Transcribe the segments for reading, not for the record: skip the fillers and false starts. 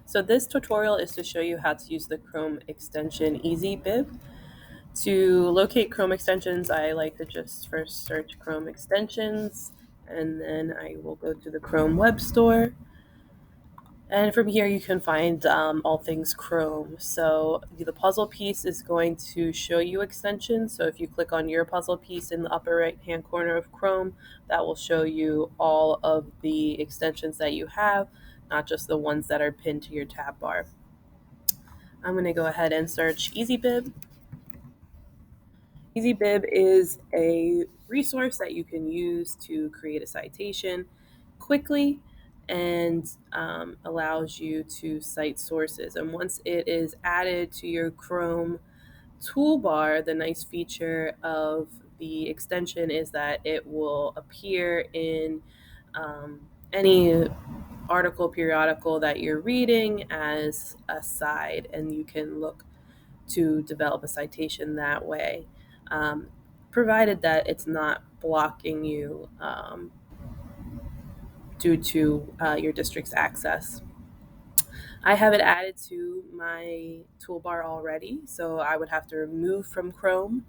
So this tutorial is to show you how to use the Chrome extension Easybib. To locate Chrome extensions, I like to just first search Chrome extensions, and then I will go to the Chrome Web Store. And from here, you can find all things Chrome. So the puzzle piece is going to show you extensions. So if you click on your puzzle piece in the upper right-hand corner of Chrome, that will show you all of the extensions that you have, not just the ones that are pinned to your tab bar. I'm going to go ahead and search Easybib. Easybib is a resource that you can use to create a citation quickly and allows you to cite sources. And once it is added to your Chrome toolbar, the nice feature of the extension is that it will appear in any article, periodical that you're reading as a side, and you can look to develop a citation that way, um, provided that it's not blocking you due to your district's access. I have it added to my toolbar already, so I would have to remove from Chrome.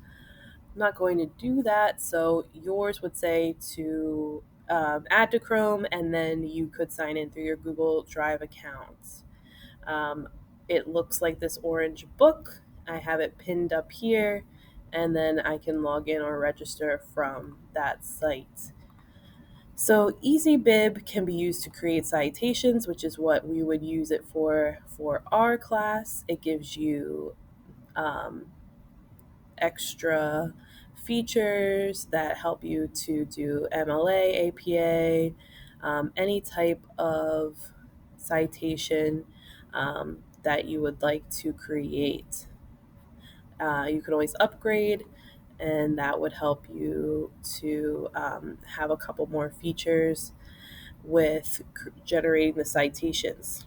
I'm not going to do that, so yours would say to add to Chrome, and then you could sign in through your Google Drive account. Um, it looks like this orange book. I have it pinned up here, and then I can log in or register from that site. So Easybib can be used to create citations, which is what we would use it for our class. It gives you um, extra features that help you to do MLA, APA, any type of citation that you would like to create. You can always upgrade, and that would help you to have a couple more features with generating the citations.